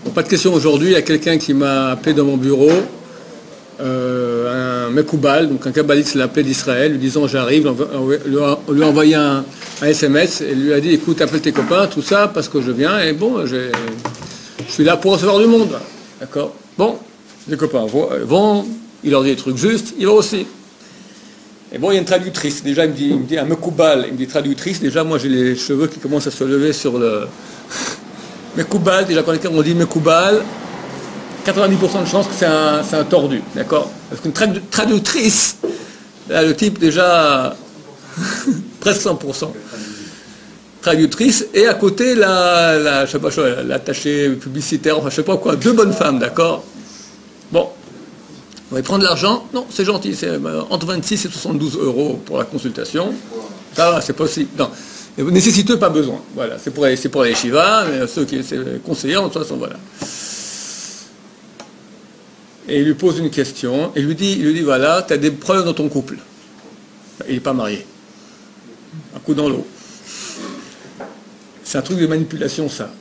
Bon, pas de question aujourd'hui. Il y a quelqu'un qui m'a appelé dans mon bureau, un Mekoubal, donc un kabbaliste l'a appelé d'Israël, lui disant j'arrive, on lui a envoyé un SMS et lui a dit écoute, appelle tes copains, tout ça, parce que je viens et bon, je suis là pour recevoir du monde. D'accord? Bon, les copains vont, il leur dit des trucs justes, il va aussi. Et bon, il y a une traductrice. Déjà, il me dit un Mekoubal, il me dit traductrice. Déjà, moi, j'ai les cheveux qui commencent à se lever sur le Mekoubal. Déjà, quand on dit Mekoubal, 90% de chances que c'est un tordu, d'accord? Parce qu'une traductrice, là, le type déjà presque 100%. Traductrice, et à côté, je sais pas, l'attachée publicitaire, enfin, je sais pas quoi, deux bonnes femmes, d'accord? Bon. Vous allez prendre l'argent? Non, c'est gentil, c'est entre 26 et 72 euros pour la consultation. Ça va, c'est possible. Non, nécessiteux, pas besoin. Voilà, c'est pour les Shiva, mais ceux qui sont conseillers, en toute façon, voilà. Et il lui pose une question, et il lui dit voilà, tu as des problèmes dans ton couple. Il n'est pas marié. Un coup dans l'eau. C'est un truc de manipulation, ça.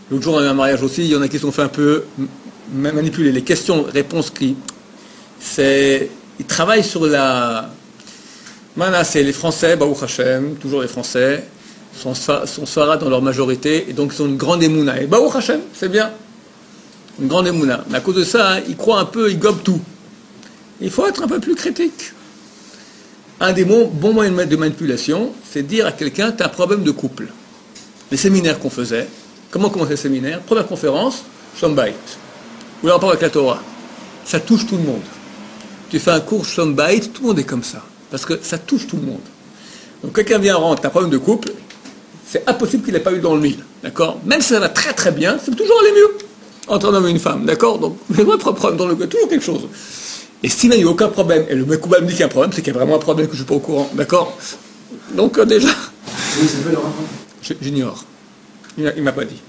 L'autre jour, on a eu un mariage aussi, il y en a qui se sont fait un peu manipuler. Les questions-réponses ils travaillent sur la... Maintenant, c'est les Français, Baruch Hashem, toujours les Français, sont Sfarad dans leur majorité, et donc ils ont une grande émouna. Et Baruch Hashem, c'est bien. Une grande émouna. Mais à cause de ça, ils croient un peu, ils gobent tout. Il faut être un peu plus critique. Un des bons moyens de manipulation, c'est de dire à quelqu'un, tu as un problème de couple. Les séminaires qu'on faisait, comment commencer le séminaire? Première conférence, Shalom Bayit. Ou le rapport avec la Torah. Ça touche tout le monde. Tu fais un cours Shalom Bayit, tout le monde est comme ça. Parce que ça touche tout le monde. Donc quelqu'un vient rentrer, tu as un problème de couple, c'est impossible qu'il n'ait pas eu dans le mille. D'accord? Même si ça va très très bien, c'est toujours aller mieux entre un homme et une femme. D'accord? Donc, j'ai vraiment un problème dans le cœur, toujours quelque chose. Et s'il n'y a eu aucun problème, et le Mekoubal me dit qu'il y a un problème, c'est qu'il y a vraiment un problème que je ne suis pas au courant. D'accord? Donc déjà. J'ignore. Il ne m'a pas dit.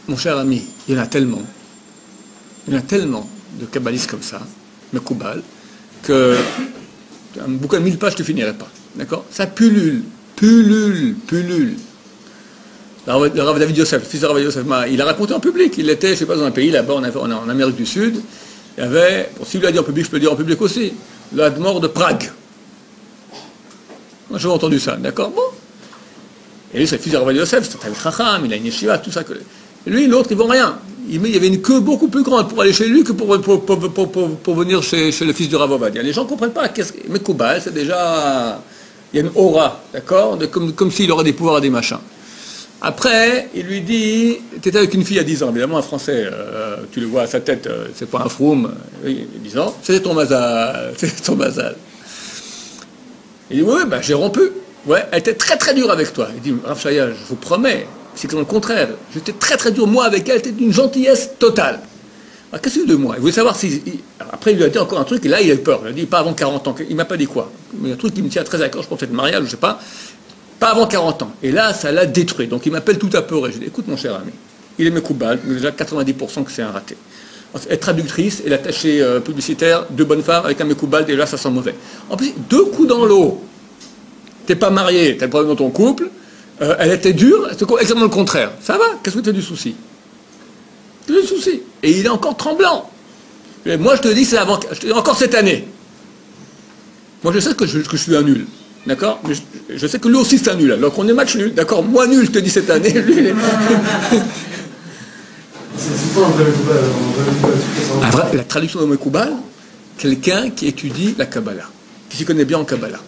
Mon cher ami, il y en a tellement. Il y en a tellement de kabbalistes comme ça, Mekoubal, que un bouquin de 1000 pages, tu ne finirais pas. D'accord? Ça pullule. Le Rav David Yosef, le fils de Rav Yosef, il a raconté en public. Il était, je ne sais pas, dans un pays là-bas, en Amérique du Sud. Il y avait, bon, s'il l'a dit en public, je peux le dire en public aussi, l'Admor de Prague. Moi, j'ai entendu ça, d'accord? Bon. Et lui, c'est le fils de Rav Yosef, c'est un Chacham, il a une yeshiva, tout ça. Et lui, l'autre, il ne vaut rien. Il y avait une queue beaucoup plus grande pour aller chez lui que pour venir chez le fils du Rav Ovadia. Les gens ne comprennent pas. Mekoubal, c'est déjà... Il y a une aura, d'accord? Comme s'il aurait des pouvoirs et des machins. Après, il lui dit, tu étais avec une fille à 10 ans, évidemment un Français, tu le vois à sa tête, c'est pas un froum, 10 ans, c'était ton mazal. Il dit, oui, ben, j'ai rompu. Ouais, elle était très très dure avec toi. Il dit, Rav Shaya, je vous promets, c'est que le contraire, j'étais très très dur, moi avec elle, était d'une gentillesse totale. Alors, qu'est-ce que de moi? Il voulait savoir si... Après, il lui a dit encore un truc, et là, il a eu peur. Il a dit, pas avant 40 ans. Il m'a pas dit quoi. Mais il y a un truc qui me tient très à cœur, je pense peut-être mariage, je sais pas. Pas avant 40 ans. Et là, ça l'a détruit. Donc il m'appelle tout apeuré. Je dis, écoute mon cher ami, il est Mekoubal, mais déjà 90% que c'est un raté. Être traductrice et l'attaché publicitaire, deux bonnes femmes avec un Mekoubal, déjà ça sent mauvais. En plus, 2 coups dans l'eau. T'es pas marié, t'as le problème dans ton couple, elle était dure, c'est exactement le contraire. Ça va? Qu'est-ce que tu as du souci? Tu as du souci. Et il est encore tremblant. Et moi je te dis, c'est encore cette année. Moi je sais que je suis un nul. D'accord? Mais je sais que lui aussi c'est un nul. Alors qu'on est match nul. D'accord? Moi nul, je te dis cette année. Lui, il est... C'est pas un vrai Mekoubal. La traduction de Mekoubal, quelqu'un qui étudie la Kabbalah, qui s'y connaît bien en Kabbalah.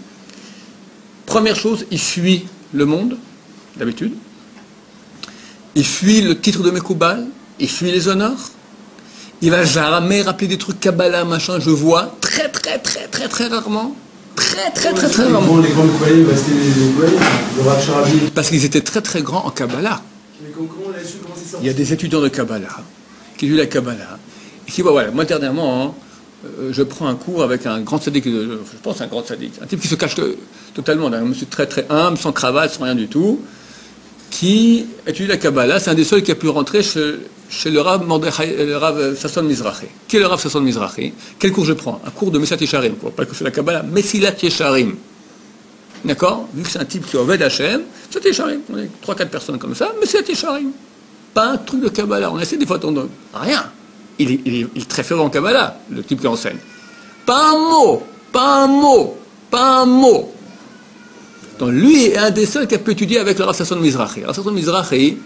Première chose, il fuit le monde, d'habitude. Il fuit le titre de Mekoubal. Il fuit les honneurs. Il va jamais rappeler des trucs Kabbalah, machin. Je vois très rarement. Très rarement. Les grands Mekoubaliens, c'était les Mekoubaliens, le Rav Sharabi. Parce qu'ils étaient très grands en Kabbalah. Mais comment on l'a su, comment c'est sorti? Il y a des étudiants de Kabbalah qui étudient la Kabbalah. Et qui voient, voilà, moi dernièrement, je prends un cours avec un grand sadique, je pense un grand sadique, un type qui se cache totalement, un monsieur très humble, sans cravate, sans rien du tout, qui étudie la Kabbalah. C'est un des seuls qui a pu rentrer chez le Rav Sasson Mizrahi. Qui est le Rav Sasson Mizrahi? Quel cours je prends? Un cours de Messilat Yesharim, quoi. Pas que c'est la Kabbalah, Messilat Yesharim. D'accord? Vu que c'est un type qui est Oved Hashem, c'est Yesharim. On est 3-4 personnes comme ça, mais c'est Yesharim. Pas un truc de Kabbalah. On essaie des fois d'entendre. Rien. Il est très fort en Kabbalah, le type qui enseigne. Pas un mot. Pas un mot. Pas un mot. Donc lui est un des seuls qui a pu étudier avec le Rav Sasson Mizrahi. Rav Sasson Mizrahi,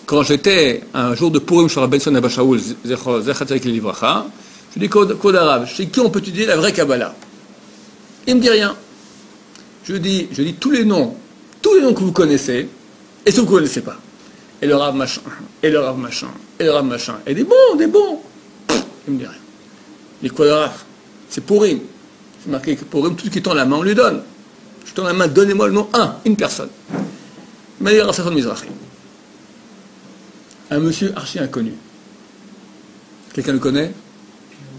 quand j'étais un jour de Purim chez Rabbi Son Abba Shaul, Zechat Tzaddik Livracha, je dis Kod Arav, chez qui on peut étudier la vraie Kabbalah? Il me dit rien. Je dis tous les noms que vous connaissez, et ceux que vous ne connaissez pas. Et le Rav machin, et le Rav machin, et le Rav machin. Et des bons. Il me dit rien. Il dit Kod Arav, c'est Purim. C'est marqué que Purim, tout ce qui tend la main, on lui donne. Je tends la main, donnez-moi le nom, une personne. Il m'a dit Rav Sasson Mizrahi. Un monsieur archi inconnu. Quelqu'un le connaît?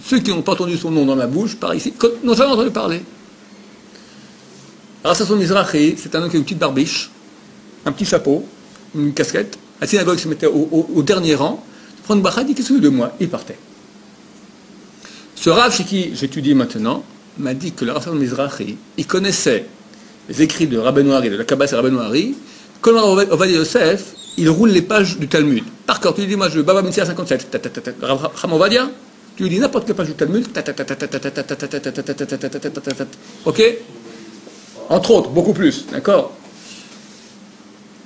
Ceux qui n'ont pas entendu son nom dans ma bouche, par ici, n'ont jamais entendu parler. Rav Sasson Mizrahi, c'est un homme qui a une petite barbiche, un petit chapeau, une casquette. À la synagogue, il se mettait au dernier rang. Il prend une bracha, il dit qu'est-ce que tu veux de moi? Il partait. Ce Rav chez qui j'étudie maintenant m'a dit que le Rav Sasson Mizrahi, il connaissait les écrits de Rabbeinu Hari, de la Kabbalah et Rabbeinu Hari, comme Rav Ovadia Yosef, il roule les pages du Talmud. Par contre, tu lui dis, moi, je veux Baba Mitzvah 57. Rav Ovadia, tu lui dis n'importe quelle page du Talmud. Ok? Entre autres, beaucoup plus. D'accord?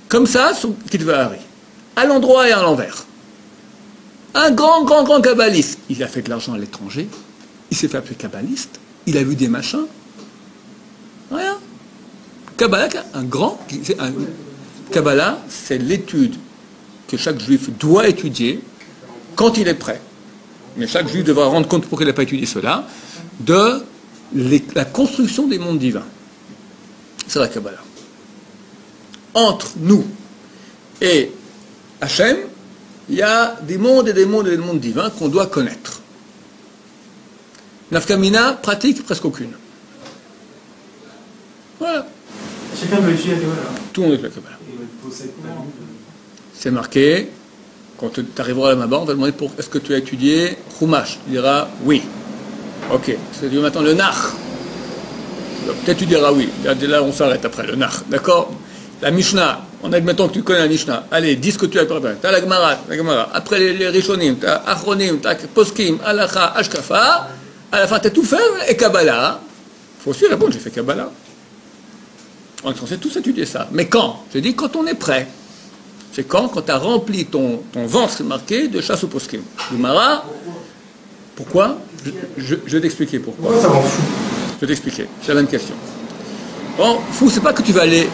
Comme ça, son Kitva Hari. À l'endroit et à l'envers. Un grand kabbaliste. Il a fait de l'argent à l'étranger. Il s'est fait appeler kabbaliste. Il a vu des machins. Rien. Kabbalah, Kabbalah, c'est l'étude que chaque juif doit étudier quand il est prêt. Mais chaque juif devra rendre compte pourquoi il n'a pas étudié cela, de la construction des mondes divins. C'est la Kabbalah. Entre nous et Hachem, il y a des mondes et des mondes et des mondes divins qu'on doit connaître. Nafkamina, pratique presque aucune. Voilà. Chacun doit étudier la Kabbalah. Tout le monde est la Kabbalah. C'est marqué, quand tu arriveras à la Maba, on va demander est-ce que tu as étudié Chumash? Tu diras oui. Ok. Est-ce que tu veux maintenant le Nach? Peut-être tu diras oui. Là, on s'arrête après, le Nach. D'accord? La Mishnah. On admettons que tu connais la Mishnah. Allez, dis ce que tu as préparé. Tu as la Gemara. Après les Rishonim, tu as Achronim, tu as Poskim, Halacha, Ashkafa. À la fin, tu as tout fait et Kabbalah. Il faut aussi répondre, j'ai fait Kabbalah. On est censé tous étudier ça. Mais quand? Je dis quand on est prêt. C'est quand tu as rempli ton ventre, c'est marqué, de chasse au poskim. Gemara, pourquoi? Je vais t'expliquer pourquoi. Pourquoi ça rend fou? Je vais t'expliquer. C'est la même question. Bon, fou, c'est pas que tu vas aller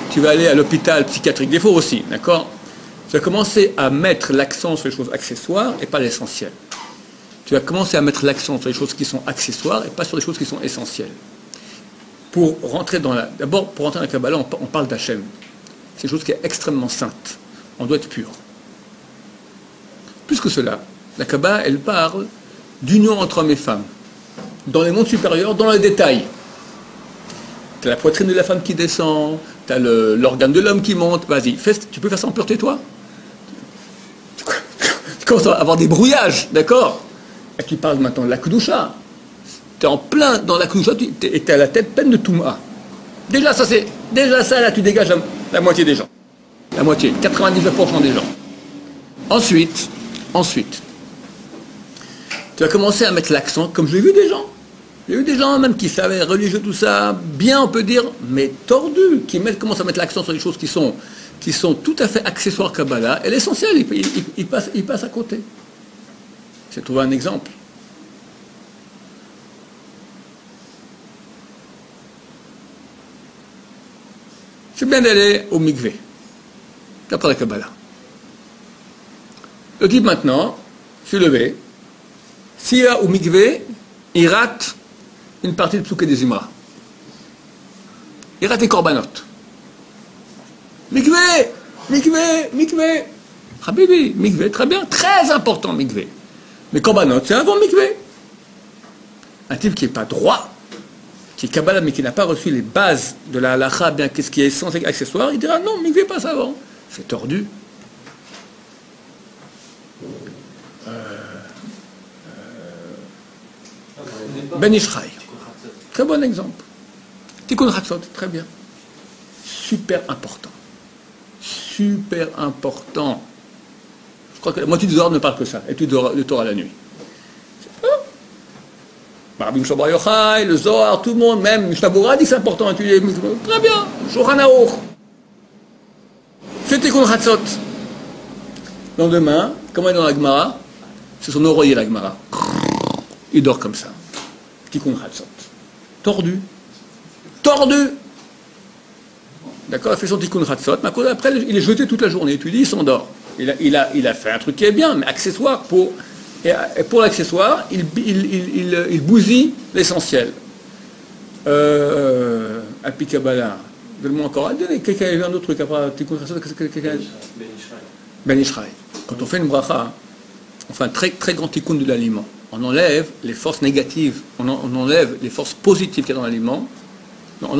à l'hôpital psychiatrique. Des fois aussi, d'accord? Tu vas commencer à mettre l'accent sur les choses accessoires et pas l'essentiel. Tu vas commencer à mettre l'accent sur les choses qui sont accessoires et pas sur les choses qui sont essentielles. D'abord, pour rentrer dans la Kabbalah, on parle d'Hachem. C'est une chose qui est extrêmement sainte. On doit être pur. Plus que cela, la Kabbalah, elle parle d'union entre hommes et femmes. Dans les mondes supérieurs, dans les détails. Tu as la poitrine de la femme qui descend, tu as l'organe de l'homme qui monte. Vas-y, tu peux faire ça en pureté, toi? Tu commences à avoir des brouillages, d'accord? Et tu parles maintenant de la Kedusha. Tu es en plein dans la Kedusha et tu as la tête pleine de Touma. Déjà ça, là, tu dégages la moitié des gens. La moitié, 99% des gens. Ensuite, tu vas commencer à mettre l'accent, comme j'ai vu des gens. J'ai vu des gens même qui savaient religieux, tout ça, bien on peut dire, mais tordus, qui commencent à mettre l'accent sur des choses qui sont tout à fait accessoires Kabbalah, et l'essentiel, ils passent à côté. J'ai trouvé un exemple. C'est bien d'aller au mikvé, d'après la Kabbalah. Le type maintenant, s'est levé, s'il va au mikvé, il rate une partie de Psuké des Zimra. Il rate les korbanot. Mikvé. Habibi, mikvé, très bien, très important mikvé. Mais korbanot, c'est avant mikvé. Un type qui n'est pas droit, qui est Kabbalah, mais qui n'a pas reçu les bases de la halacha, bien qu'est-ce qui est censé être accessoire, il dira non, mikvé passe avant. C'est tordu. Ben Ishraï. Très bon exemple. Tikkun Hatzot, très bien. super important. Super important. Je crois que la moitié du Zohar ne parle que ça, étude de Torah la nuit. Rabbi Moshe Bar Yochai, le Zohar, tout le monde, même Mishnah Berurah dit que c'est important d'étudier. Très bien, Shulchan Aruch. Fais Tikkun Chatzot. Le lendemain, comment il est dans la Gemara? C'est son oreiller, la Gemara. Il dort comme ça. Tikkun Chatzot. Tordu. Tordu. D'accord, il fait son Tikkun Chatzot. Mais après, il est jeté toute la journée. Tu dis, il s'endort. Il a fait un truc qui est bien, mais accessoire pour. Et pour l'accessoire, il bousille l'essentiel. Alpi Kabbalah. Donne-moi encore. Quelqu'un a vu un autre truc après Tikkun Chatzot. Ben Ishraï. Quand on fait une bracha, on fait un très, très grand tikkun de l'aliment. On enlève les forces négatives, on enlève les forces positives qu'il y a dans l'aliment. On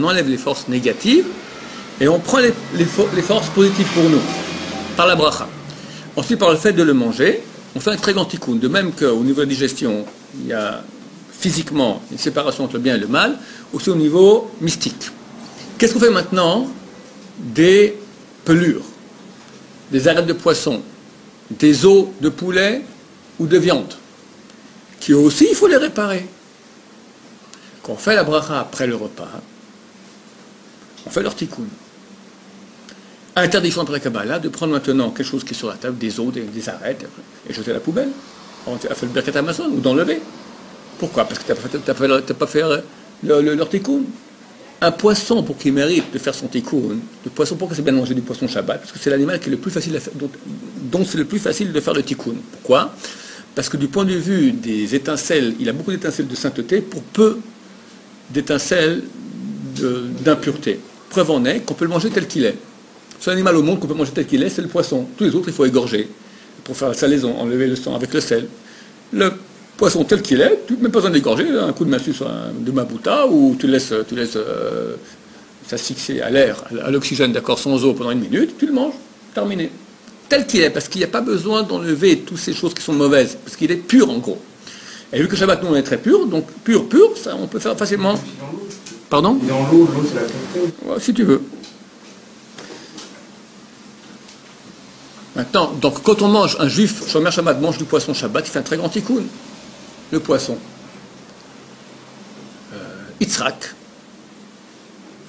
enlève les forces négatives et on prend les forces positives pour nous, par la bracha. Ensuite, par le fait de le manger, on fait un très grand tikkun. De même qu'au niveau de la digestion, il y a physiquement une séparation entre le bien et le mal, aussi au niveau mystique. Qu'est-ce qu'on fait maintenant des pelures, des arêtes de poisson, des os de poulet ou de viande, qui aussi, il faut les réparer. Quand on fait la bracha après le repas, on fait leur tikkun. Interdiction après la Kabbalah de prendre maintenant quelque chose qui est sur la table, des os, des arêtes, et jeter à la poubelle. On a fait le Birkat Hamazon, ou d'enlever. Pourquoi? Parce que tu n'as pas fait leur tikkun. Un poisson, pour qu'il mérite de faire son tikkun, le poisson, pourquoi c'est bien de manger du poisson Shabbat? Parce que c'est l'animal qui est le plus facile à faire, dont c'est le plus facile de faire le tikkun. Pourquoi? Parce que du point de vue des étincelles, il a beaucoup d'étincelles de sainteté pour peu d'étincelles d'impureté. Preuve en est qu'on peut le manger tel qu'il est. Le seul animal au monde qu'on peut manger tel qu'il est, c'est le poisson. Tous les autres, il faut égorger pour faire la salaison, enlever le sang avec le sel. Le poisson tel qu'il est, tu n'as même pas besoin d'égorger, un coup de massue sur de mabouta, ou tu laisses s'asphyxier à l'air, à l'oxygène, d'accord, sans eau pendant 1 minute, tu le manges, terminé. Tel qu'il est, parce qu'il n'y a pas besoin d'enlever toutes ces choses qui sont mauvaises, parce qu'il est pur en gros. Et vu que Shabbat, nous, on est très pur, donc pur, ça, on peut faire facilement. Pardon? Il est en l'eau, c'est la pureté. Ouais, si tu veux. Maintenant, donc quand on mange, un juif, Shomer Shabbat, mange du poisson Shabbat, il fait un très grand tikkun. Le poisson. Yitzhak,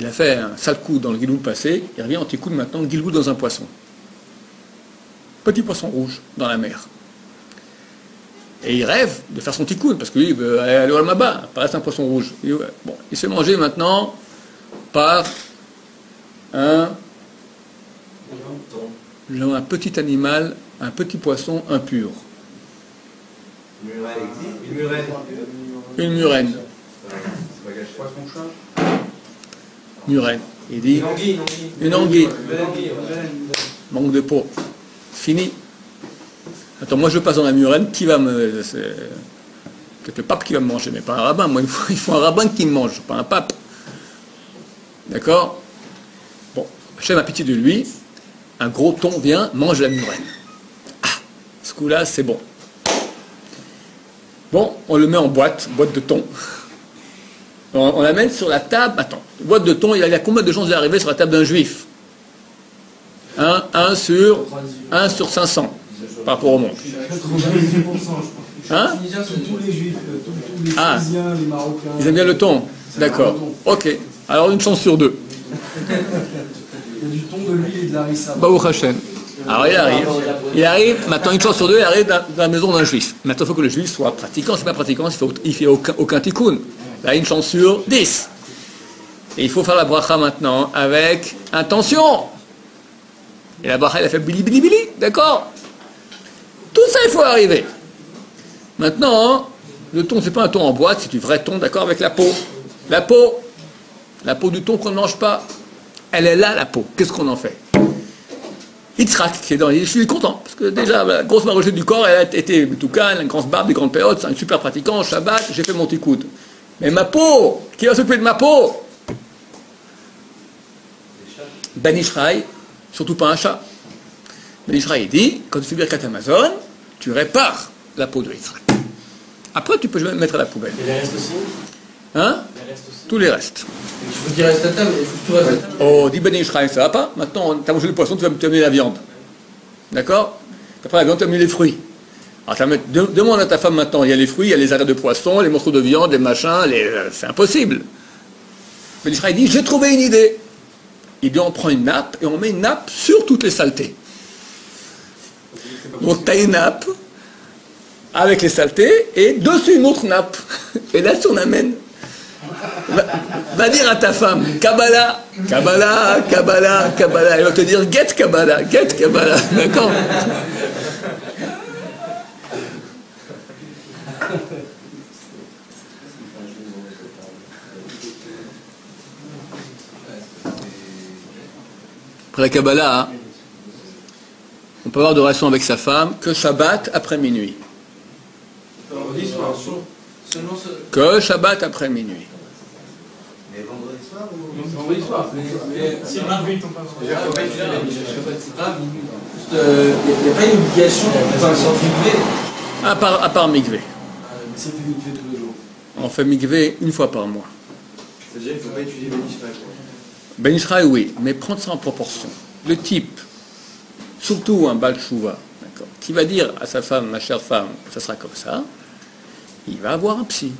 il a fait un sale coup dans le Giloul passé, il revient en tikkun maintenant, le Giloul dans un poisson. Petit poisson rouge dans la mer. Et il rêve de faire son tikkun, parce que lui, il veut aller au Maba, paraît un poisson rouge. Bon, il se fait manger maintenant par un petit animal, un petit poisson impur. Une murène. Murène. Il dit une anguille. Manque de peau. Fini. Attends, moi je passe dans la murène, qui va me. C'est peut-être le pape qui va me manger, mais pas un rabbin. Moi, il faut un rabbin qui me mange, pas un pape. D'accord? Bon, Hachem a pitié de lui. Un gros thon vient, mange la murène. Ah, ce coup-là, c'est bon. Bon, on le met en boîte de thon. On l'amène sur la table. Attends, boîte de thon, il y a combien de chances d'arriver sur la table d'un juif? 1 sur 500 par rapport au monde. 98%, je crois. Hein? Tous les juifs, tous les Tunisiens, les Marocains. Ils aiment bien le thon. D'accord. Ok. Alors une chance sur 2. Il y a du thon, de l'huile et de l'harissa. Baruch Hashem. Alors il arrive, maintenant une chance sur 2, il arrive dans la maison d'un juif. Maintenant il faut que le juif soit pratiquant, c'est pas pratiquant, il fait aucun tikkun. Là une chance sur 10. Et il faut faire la bracha maintenant avec intention. Et la bracha elle a fait bili bili bili, d'accord? Tout ça il faut arriver. Maintenant, le thon c'est pas un thon en boîte, c'est du vrai thon, d'accord, avec la peau. La peau du thon qu'on ne mange pas. Elle est là, la peau. Qu'est-ce qu'on en fait? Yitzhak, qui est dans. Je suis content, parce que déjà, la grosse marogée du corps, elle a été tout cas, elle a une grosse barbe, des grandes périodes, c'est un super pratiquant, Shabbat, j'ai fait mon tikkun. Mais ma peau, qui va s'occuper de ma peau? Ben Ishraï, surtout pas un chat. Ben Ishraï dit, quand tu fais Birkat Hamazon, tu répares la peau de Yitzhak. Après, tu peux mettre à la poubelle. Et les restes aussi? Hein? Tous les restes. Il faut qu'il reste à table, il faut que tout reste à table. Oh, dit Ben Ishraï, ça va pas? Maintenant, tu as mangé le poisson, tu vas me amener la viande. D'accord? Après la viande, tu as mis les fruits. Alors, demande à ta femme maintenant, il y a les fruits, il y a les arrêts de poisson, les morceaux de viande, les machins, c'est impossible. Ben Ishraï dit, j'ai trouvé une idée. Il dit, on prend une nappe et on met une nappe sur toutes les saletés. Donc, tu as une nappe avec les saletés et dessus une autre nappe. Et là, tu en amènes. Va dire à ta femme, Kabbalah, Kabbalah, Kabbalah, Kabbalah. Elle va te dire, get Kabbalah, d'accord? Après la Kabbalah, hein, on peut avoir de relation avec sa femme que Shabbat après minuit. Que Shabbat après minuit. Mais vendredi soir ou vendredi soir? C'est minuit, il n'y a pas une obligation, enfin, c'est mikvé. À part mikvé. C'est fait mikvé tous les jours. On fait mikvé une fois par mois. C'est-à-dire qu'il ne faut pas étudier Ben Ishraï. Ben Ishraï, oui, mais prendre ça en proportion. Le type, surtout un Baal Tshuva, d'accord, qui va dire à sa femme, ma chère femme, ça sera comme ça, il va avoir un psy.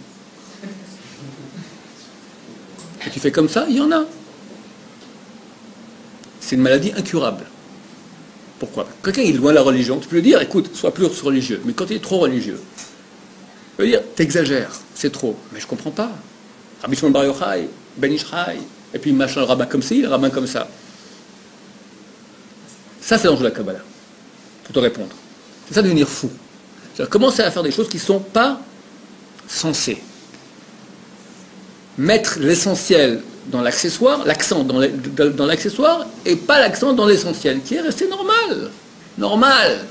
Et tu fais comme ça, il y en a. C'est une maladie incurable. Pourquoi? Quelqu'un il est loin de la religion, tu peux lui dire, écoute, sois plus religieux. Mais quand il est trop religieux, tu peux dire, t'exagères, c'est trop. Mais je comprends pas. Rabbi Shimon Bar Yochai, Ben Ishraï, et puis machin, le rabbin comme ci, le rabbin comme ça. Ça, c'est l'enjeu de la Kabbalah, pour te répondre. C'est ça, devenir fou. C'est-à-dire commencer à faire des choses qui ne sont pas censées. Mettre l'essentiel dans l'accessoire, l'accent dans l'accessoire, et pas l'accent dans l'essentiel, qui est resté normal. Normal.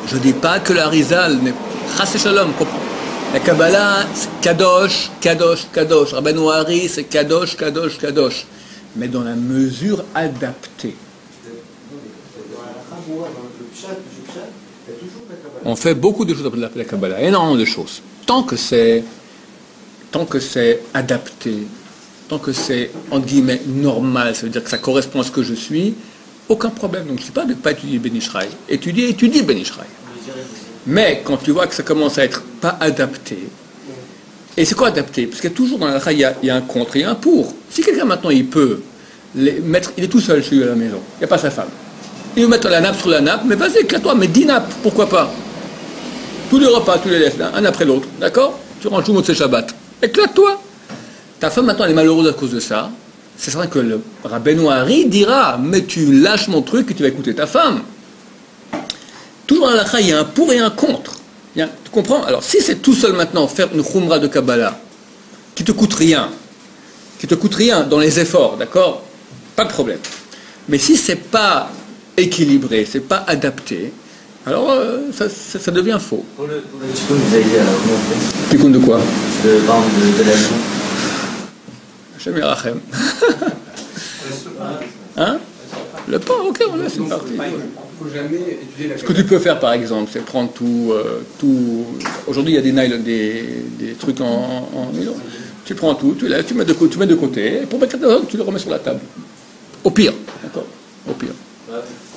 Je ne dis pas que la Rizal n'est pas... Shalom, comprends. La Kabbalah, c'est Kadosh, Kadosh, Kadosh. Rabbeinu Hari, c'est Kadosh, Kadosh, Kadosh. Mais dans la mesure adaptée. On fait beaucoup de choses après la Kabbalah, énormément de choses. Tant que c'est adapté, tant que c'est, entre guillemets, normal, ça veut dire que ça correspond à ce que je suis, aucun problème. Donc je ne dis pas de ne pas étudier Ben Ishraï. Étudier Ben Ishraï. Mais quand tu vois que ça commence à être pas adapté, et c'est quoi adapté? Parce qu'il y a toujours dans la il y a un contre et un pour. Si quelqu'un maintenant il peut mettre, il est tout seul chez lui à la maison, il n'y a pas sa femme. Il veut mettre la nappe sur la nappe, mais vas-y, éclate-toi, mais 10 nappes, pourquoi pas? Tous les repas, tous les laisses, un après l'autre, d'accord? Tu ranges tout le monde c'est Shabbat. Éclate-toi. Ta femme maintenant elle est malheureuse à cause de ça. C'est certain que le Rabbeinu Hari dira, mais tu lâches mon truc et tu vas écouter ta femme. Toujours dans la il y a un pour et un contre. Tu comprends? Alors, si c'est tout seul maintenant, faire une khumra de Kabbalah, qui te coûte rien dans les efforts, d'accord? Pas de problème. Mais si c'est pas équilibré, c'est pas adapté, alors ça devient faux. Pour le tikkun, vous avez dit comment on fait? Tikkun de quoi? De la chou. Hashem Yerachem. Hein? Le pain, ok, on laisse une partie. Il ne faut jamais étudier la Ce que tu peux faire, par exemple, c'est prendre tout. Aujourd'hui, il y a des nylons, des trucs en nylon. Tu prends tout, tu laisses, tu mets de côté, et pour mettre tu le remets sur la table. Au pire, d'accord? Au pire.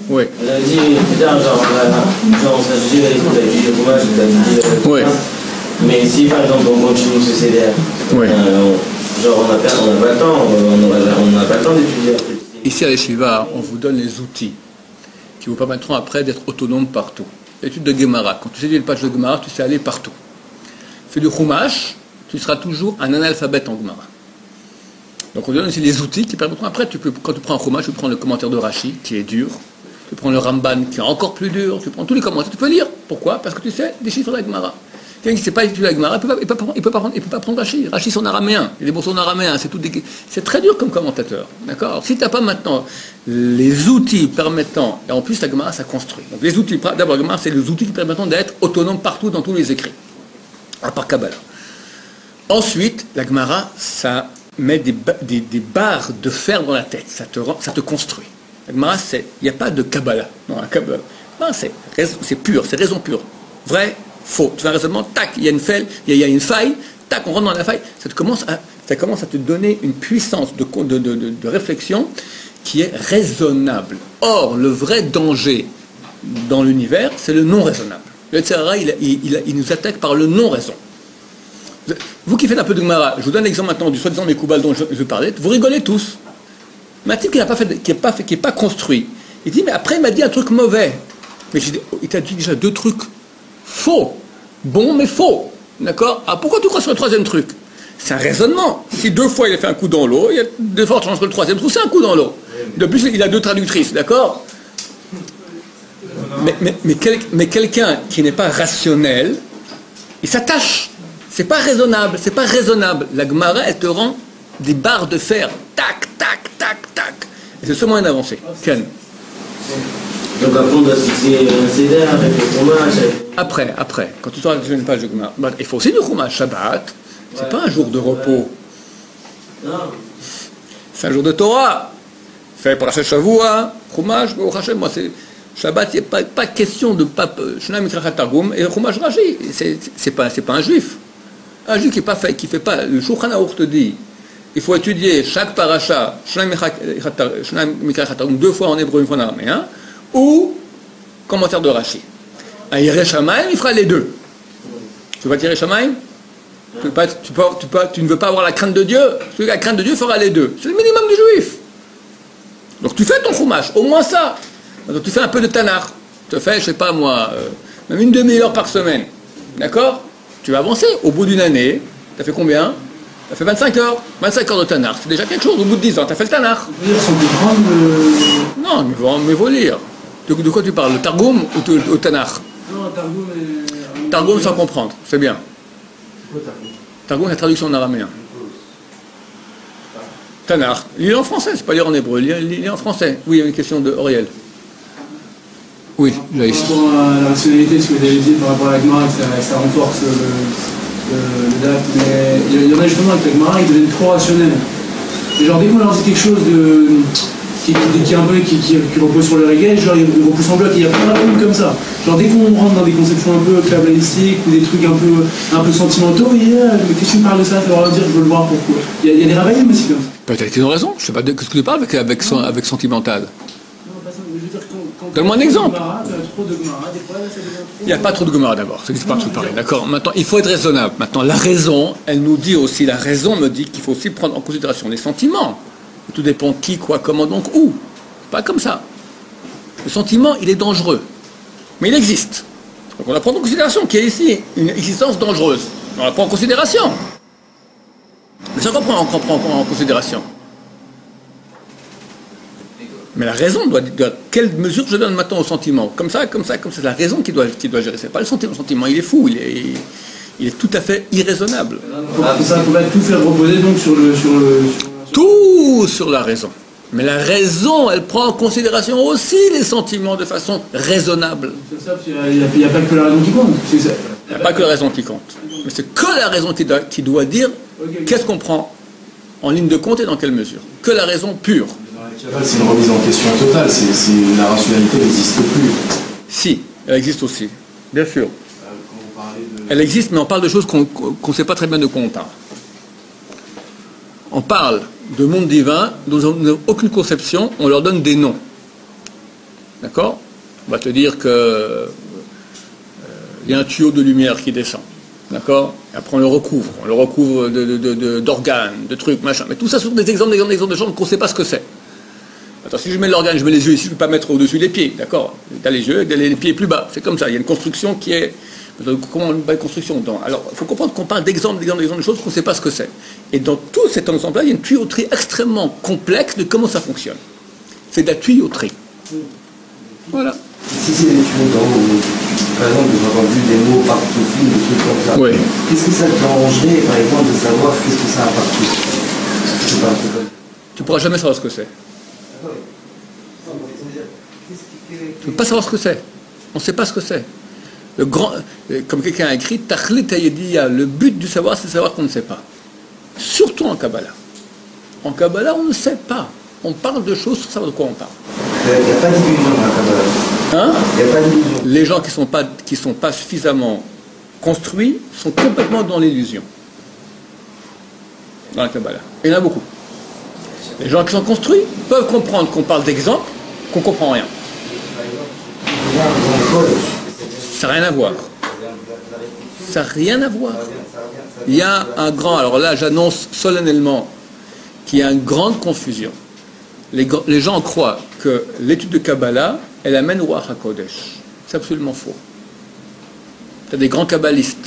Oui. On a dit, putain, genre, on s'est dit, tu as étudié le fromage, tu as dit. Oui. Mais si, par exemple, on continue ce CDR, Oui. genre, on n'a pas le temps, on n'a pas le temps d'étudier. Ici à l'Eshiva, on vous donne les outils qui vous permettront après d'être autonome partout. L'étude de Gemara, quand tu sais lire le page de Gemara, tu sais aller partout. Fais du Chumash, tu seras toujours un analphabète en Gemara. Donc on donne aussi les outils qui permettront après, quand tu prends un Chumash, tu prends le commentaire de Rashi, qui est dur, tu prends le Ramban, qui est encore plus dur, tu prends tous les commentaires, tu peux lire. Pourquoi? Parce que tu sais déchiffrer la Gemara. Quelqu'un qui ne sait pas étudier la Gemara, il ne peut pas prendre Rashi. Rashi, c'est en araméen. Il y a des morceaux en araméen. C'est très dur comme commentateur. D'accord? Alors, si tu n'as pas maintenant les outils permettant, et en plus la Gemara, ça construit. Donc les outils, d'abord la Gemara, c'est les outils qui permettent d'être autonome partout dans tous les écrits. À part Kabbalah. Ensuite, la Gemara, ça met des barres de fer dans la tête. Ça te construit. La Gemara, il n'y a pas de Kabbalah. Non, la Kabbalah. Non, c'est pur, c'est raison pure. Vrai, faux. Tu fais un raisonnement, tac, il y a une faille, tac, on rentre dans la faille. Ça commence à te donner une puissance de réflexion qui est raisonnable. Or, le vrai danger dans l'univers, c'est le non raisonnable. Le Tzara, il nous attaque par le non-raison. Vous qui faites un peu de Gemara, je vous donne l'exemple maintenant du soi-disant Mekoubal dont je parlais, vous rigolez tous. Mais un type qui n'est pas construit, il dit, mais après il m'a dit un truc mauvais. Mais il t'a dit déjà 2 trucs faux. Bon, mais faux. D'accord? Ah, pourquoi tu crois sur le 3e truc? C'est un raisonnement. Si 2 fois il a fait un coup dans l'eau, il y a de fortes chances que le 3e trou, c'est un coup dans l'eau. De plus, il a 2 traductrices, d'accord? Mais quelqu'un qui n'est pas rationnel, il s'attache. C'est pas raisonnable, c'est pas raisonnable. La Gemara, elle te rend des barres de fer. Tac, tac, tac, tac. Et c'est le seul moyen d'avancer. Ken. Donc après, on doit fixer un CDR avec le fromage. Après, quand tu sors une page de Gemara, il faut aussi du fromage. Shabbat, c'est pas un jour de repos. Non. C'est un jour de Torah. Fait pour la Shavua, fromage, moi c'est. Shabbat, il n'y a pas question de pape Shna Mikrachat Targum et Chumash Rashi. C'est pas un juif. Un juif qui ne fait pas. Le Shulchan Aruch te dit il faut étudier chaque paracha, Shna Mikrachat Targum 2 fois en hébreu, 1 fois en araméen, ou commentaire de Rashi. Un Yireh Shamayim, il fera les 2. Tu vas tirer Shamayim? Tu ne veux pas avoir la crainte de Dieu? Celui qui a la crainte de Dieu fera les 2. C'est le minimum du juif. Donc tu fais ton Chumash, au moins ça. Donc tu fais un peu de Tanakh, tu fais, je sais pas moi, même une demi-heure par semaine, d'accord? Tu vas avancer, au bout d'une année, tu as fait combien? Tu as fait 25 heures de Tanakh, c'est déjà quelque chose, au bout de 10 ans, tu as fait le Tanakh. Lire sans comprendre. Non, mais il faut lire. De quoi tu parles? Le Targum ou le Tanakh? Non, Targum et... Targum sans comprendre, c'est bien. C'est quoi Targum? Targum, c'est la traduction en araméen. Tanakh, il est en français, c'est pas lire en hébreu, il est en français. Oui, il y a une question de Auriel. Oui, là, par rapport à la rationalité, ce que vous avez dit par rapport à la Gemara, ça renforce le date, mais il y en a justement avec la Gemara, ils deviennent trop rationnels. Et genre dès qu'on leur dit quelque chose qui repose sur le reggae, genre ils repoussent en bloc, il y a plein de trucs comme ça. Genre dès qu'on rentre dans des conceptions un peu kabbalistiques ou des trucs un peu sentimentaux, mais qu'est-ce que tu me parles de ça, tu vas leur dire, je veux le voir pourquoi. Il y a des rabbins aussi comme ça. Peut-être qu'ils ont raison, je sais pas de ce que tu parles avec sentimental. Quand donne-moi un exemple. Il n'y a pas trop de Gemara d'abord, c'est pas tout pareil, d'accord? Maintenant, il faut être raisonnable. Maintenant, la raison, elle nous dit aussi, la raison me dit qu'il faut aussi prendre en considération les sentiments. Tout dépend qui, quoi, comment, donc où. Pas comme ça. Le sentiment, il est dangereux. Mais il existe. Donc on la prend en considération, qu'il y a ici une existence dangereuse. On la prend en considération. Mais ça qu'on prend en considération. Mais la raison doit quelle mesure je donne maintenant au sentiment? Comme ça, c'est la raison qui doit gérer. C'est pas le sentiment. Le sentiment, il est fou, il est tout à fait irraisonnable. Ça pourrait tout faire reposer donc tout sur la raison. Mais la raison, elle prend en considération aussi les sentiments de façon raisonnable. Il n'y a pas que la raison qui compte. Il n'y a pas que la raison qui compte. Mais c'est que la raison qui doit dire qu'est-ce qu'on prend en ligne de compte et dans quelle mesure. Que la raison pure. C'est une remise en question totale, la rationalité n'existe plus. Si, elle existe aussi, bien sûr. Elle existe, mais on parle de choses qu'on ne sait pas très bien de quoi on parle. On parle de monde divin, dont nous n'avons aucune conception, on leur donne des noms. D'accord? On va te dire que il y a un tuyau de lumière qui descend. D'accord? Et après on le recouvre d'organes, de trucs, machin. Mais tout ça sont des exemples de choses qu'on ne sait pas ce que c'est. Attends, si je mets l'organe, je mets les yeux ici, je ne peux pas mettre au-dessus les pieds, d'accord? Tu as les yeux, les pieds plus bas, c'est comme ça. Il y a une construction qui est... Comment une construction? Alors, il faut comprendre qu'on parle d'exemples de choses qu'on ne sait pas ce que c'est. Et dans tout cet ensemble-là, il y a une tuyauterie extrêmement complexe de comment ça fonctionne. C'est de la tuyauterie. Voilà. Si c'est des tuyaux par exemple, j'ai entendu des mots partout, des trucs comme ça. Oui. Qu'est-ce que ça te dérangerait, par exemple, de savoir qu'est-ce que ça a partout? Tu ne pourras jamais savoir ce que c'est. Tu ne peux pas savoir ce que c'est. On ne sait pas ce que c'est. Comme quelqu'un a écrit, le but du savoir, c'est de savoir qu'on ne sait pas. Surtout en Kabbalah. En Kabbalah, on ne sait pas. On parle de choses sans savoir de quoi on parle. Il n'y a pas d'illusion dans la Kabbalah. Hein? Il n'y a pas d'illusion. Les gens qui sont pas suffisamment construits sont complètement dans l'illusion. Dans la Kabbalah. Il y en a beaucoup. Les gens qui sont construits peuvent comprendre qu'on parle d'exemple, qu'on ne comprend rien. Ça n'a rien à voir. Ça n'a rien à voir. Il y a un grand... Alors là, j'annonce solennellement qu'il y a une grande confusion. Les gens croient que l'étude de Kabbalah, elle amène au Ruach HaKodesh. C'est absolument faux. Il y a des grands kabbalistes.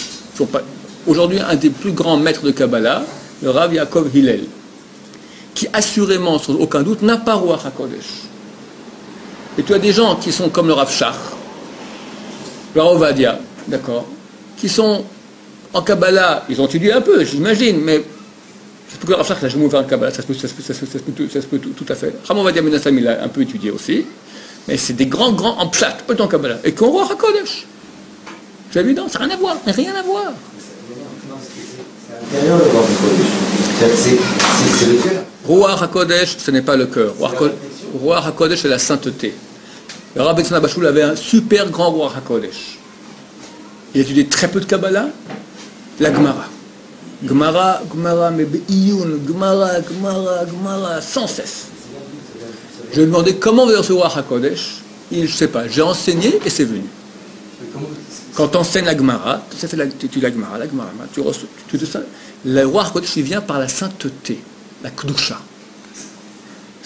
Aujourd'hui, un des plus grands maîtres de Kabbalah, le Rav Yaakov Hillel, qui assurément, sans aucun doute, n'a pas Ruach HaKodesh. Et tu as des gens qui sont comme le Rav Shach, le Rav Ovadia, d'accord, qui sont en Kabbalah, ils ont étudié un peu, j'imagine, mais c'est pour que le Rav Shach n'a jamais ouvert un Kabbalah, ça se peut tout à fait. Rav Ovadia Menassam, il a un peu étudié aussi, mais c'est des grands en pshat, pas dans Kabbalah, et qui ont Ruach HaKodesh. C'est évident, ça n'a rien à voir, rien à voir. C'est le cœur. Ruach HaKodesh, ce n'est pas le cœur. Ruach HaKodesh, c'est la sainteté. Le Rabbi Tzana Bashul avait un super grand Ruach HaKodesh. Il étudiait très peu de Kabbalah, la Gemara. Gemara, mais Iyun, Gemara, sans cesse. Je lui ai demandé comment vous avez ce Ruach HaKodesh. Je ne sais pas, j'ai enseigné et c'est venu. Quand tu enseignes la Gemara, tu étudies la Gemara, tu reçois, le Ruach HaKodesh, il vient par la sainteté, la Kedusha.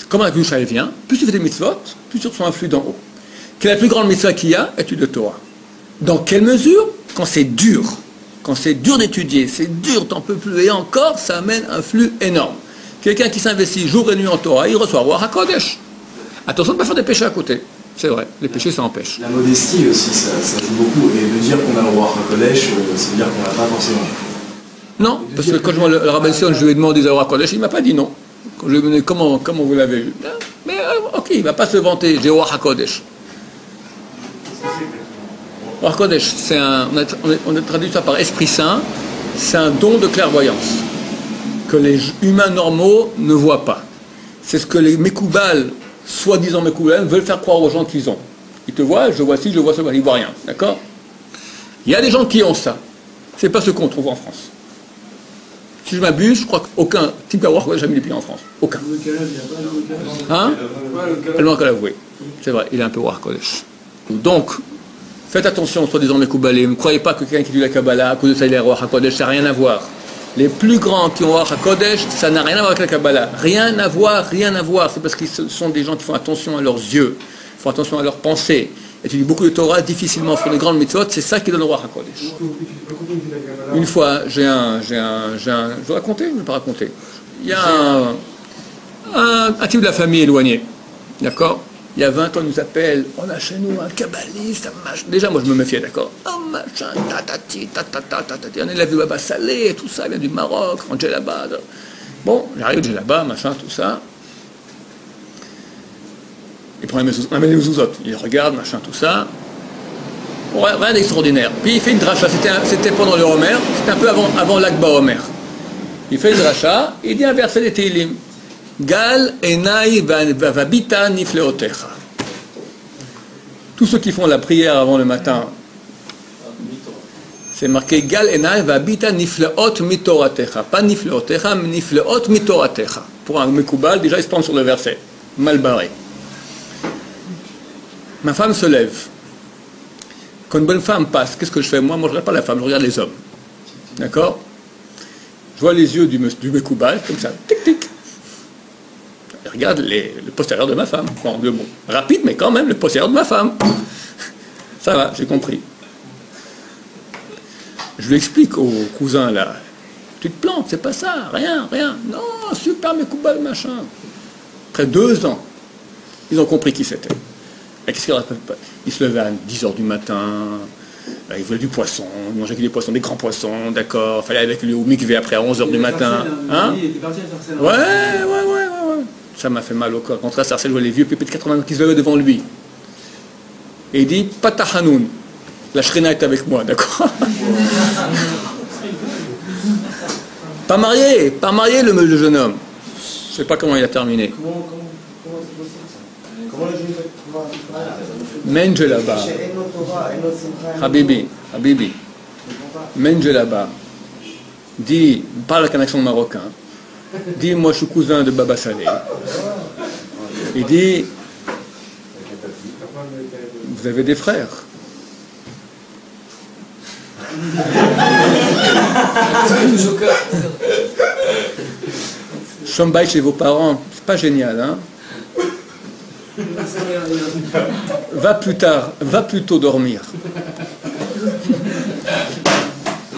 Comment la Kedusha, elle vient, plus tu fais des mitzvot, plus tu reçois un flux d'en haut. Quelle est la plus grande mitzvah qu'il y a? Étude de Torah. Dans quelle mesure? Quand c'est dur d'étudier, c'est dur, t'en peux plus, et encore, ça amène un flux énorme. Quelqu'un qui s'investit jour et nuit en Torah, il reçoit Ruach HaKodesh. Attention de ne pas faire des péchés à côté. C'est vrai, les péchés, ça empêche. La modestie aussi, ça joue beaucoup. Et de dire qu'on a le Ruach HaKodesh, ça veut dire qu'on l'a pas forcément. Non, parce que quand je vois le Rabbi Sion, je lui ai demandé le Ruach HaKodesh, il ne m'a pas dit non. Quand je lui ai demandé comment vous l'avez eu. Mais ok, il ne va pas se vanter, j'ai Ruach HaKodesh. Ruach HaKodesh, on a traduit ça par Esprit Saint, c'est un don de clairvoyance que les humains normaux ne voient pas. C'est ce que les Mekoubal, soi-disant Mekoubal, veulent faire croire aux gens qu'ils ont. Ils te voient, je vois ci, je vois ça, ils ne voient rien. D'accord? Il y a des gens qui ont ça. Ce n'est pas ce qu'on trouve en France. Si je m'abuse, je crois qu'aucun type à Ruach HaKodesh n'a mis les pieds en France. Aucun. Hein? Le Makalav, oui. C'est vrai, il est un peu Ruach HaKodesh. Donc, faites attention, soi-disant Mekoubalé. Ne croyez pas que quelqu'un qui dit la Kabbalah, à cause de ça, il est Ruach HaKodesh, ça n'a rien à voir. Les plus grands qui ont Ruach HaKodesh, ça n'a rien à voir avec la Kabbalah. Rien à voir. C'est parce qu'ils sont des gens qui font attention à leurs yeux, font attention à leurs pensées. Étudient beaucoup de Torah, difficilement font des grandes mitzvot, c'est ça qui donne le Ruach HaKodesh. Une fois, je vais raconter, je ne vais pas raconter. Il y a un type de la famille éloigné, d'accord? Il y a 20 ans, il nous appelle, on a chez nous un kabbaliste, un machin. Déjà, moi, je me méfiais, d'accord? Un machin, tatati, un élève de Baba Salé, tout ça, il vient du Maroc, en Djellabad. Bon, j'arrive au Djellabad, machin, tout ça. Il prend un mezuzot, il regarde, machin, tout ça. Bon, rien d'extraordinaire. Puis il fait une dracha, c'était pendant le Homer, c'était un peu avant l'Akba Homer. Il fait une dracha, il dit un verset des Tehillim. Gal enai vabita nifleotecha. Tous ceux qui font la prière avant le matin, c'est marqué Gal enai vabita nifleot mitoratecha. Pas nifleotecha, mais nifleot mitoratecha. Pour un Mekoubal, déjà il se prend sur le verset. Mal barré. Ma femme se lève. Quand une bonne femme passe, qu'est-ce que je fais? Moi, je ne regarde pas la femme, je regarde les hommes. D'accord? Je vois les yeux du Mekoubal, comme ça. Tic, tic. Je regarde le postérieur de ma femme. Bon, rapide, mais quand même, le postérieur de ma femme. Ça va, j'ai compris. Je lui explique au cousin, là. Tu te plantes, c'est pas ça, rien. Non, super Mekoubal, machin. Après 2 ans, ils ont compris qui c'était. Il se levait à 10h du matin, il voulait du poisson, il mangeait des poissons, des grands poissons, d'accord, il fallait aller avec lui au mikvé après à 11h du matin. Hein? Ouais. Ça m'a fait mal au corps. Contre à Sarcelles, je vois les vieux pépés de 80 ans qui se levaient devant lui. Et il dit, Patahanoun, la Shrina est avec moi, d'accord? Pas marié le jeune homme. Je ne sais pas comment il a terminé. Menje là-bas. Habibi. Menge là-bas, dit, parle avec un accent marocain, dit, moi je suis cousin de Baba Saleh. Il dit, vous avez des frères. Chambaille chez vos parents, c'est pas génial, hein? Va plus tard, va plutôt dormir.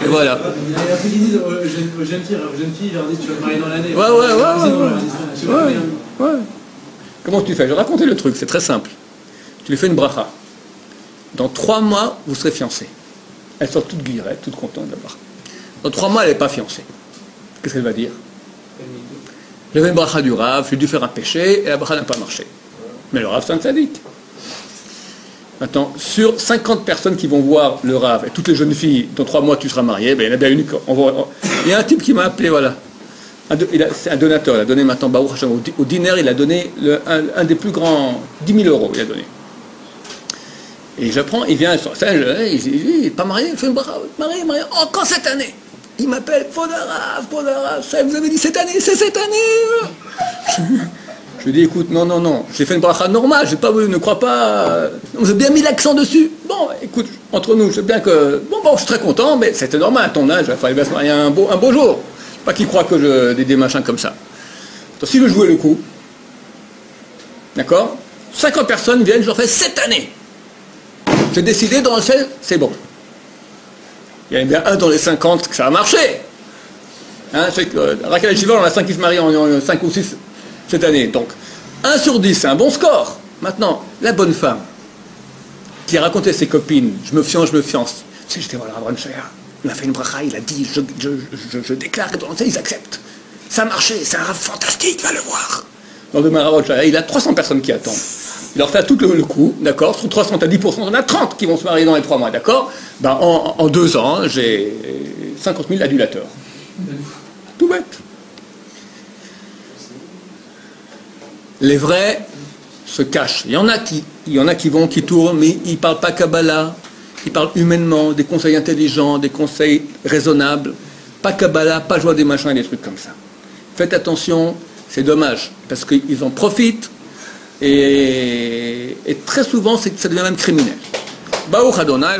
Et voilà. Il y a un truc qui dit aux jeunes filles, leur dit tu vas te marier dans l'année. Ouais. Comment tu fais? Je vais raconter le truc, c'est très simple. Tu lui fais une bracha. Dans 3 mois, vous serez fiancés. Elles sont toutes guillerettes, toutes contentes d'abord. Dans 3 mois, elle n'est pas fiancée. Qu'est-ce qu'elle va dire? J'avais une bracha du Rav, j'ai dû faire un péché, et la bracha n'a pas marché. Mais le Rav, c'est un tzaddik. Maintenant, sur 50 personnes qui vont voir le Rav, et toutes les jeunes filles, dans 3 mois tu seras marié, ben, il y en a bien une. Il y a un type qui m'a appelé, voilà. C'est un donateur, il a donné maintenant, Baruch Hashem, au dîner, il a donné un des plus grands, 10 000 euros, il a donné. Et j'apprends, il vient sur scène, il n'est pas marié, il fait une bracha, marié, encore cette année. Il m'appelle, Podarav, ça vous avez dit cette année, c'est cette année. Je lui dis, écoute, non, j'ai fait une bracha normale, j'ai pas voulu, ne crois pas, j'ai bien mis l'accent dessus. Bon, écoute, entre nous, je sais bien que, bon, je suis très content, mais c'était normal à ton âge, il fallait bien se marier un beau jour. Pas qu'il croit que des machins comme ça. Donc, si je jouais le coup, d'accord, 50 personnes viennent, je leur fais cette année. J'ai décidé dans le 16, c'est bon. Il y en a bien un dans les 50 que ça a marché. Hein, c'est que Raquel et Shiva, on a 5 qui se marient en 5 ou 6 cette année. Donc, 1 sur 10, c'est un bon score. Maintenant, la bonne femme qui a raconté à ses copines, je me fiance. Tu sais, j'étais voir Rabban Shaya, il a fait une bracha, il a dit, je déclare que dans le 16, ils acceptent. Ça a marché, c'est un rave fantastique, va le voir. Donc, demain, Rabban Shaya, il a 300 personnes qui attendent. Il leur fait tout le coup, d'accord? Sur 300, à 10%, on a 30 qui vont se marier dans les 3 mois, d'accord? Ben, en 2 ans, j'ai 50 000 adulateurs. Tout bête. Les vrais se cachent. Il y en a qui tournent, mais ils ne parlent pas Kabbalah. Ils parlent humainement, des conseils intelligents, des conseils raisonnables. Pas Kabbalah, pas joie des machins et des trucs comme ça. Faites attention, c'est dommage, parce qu'ils en profitent. Et très souvent, ça devient même criminel. Baruch Adonai,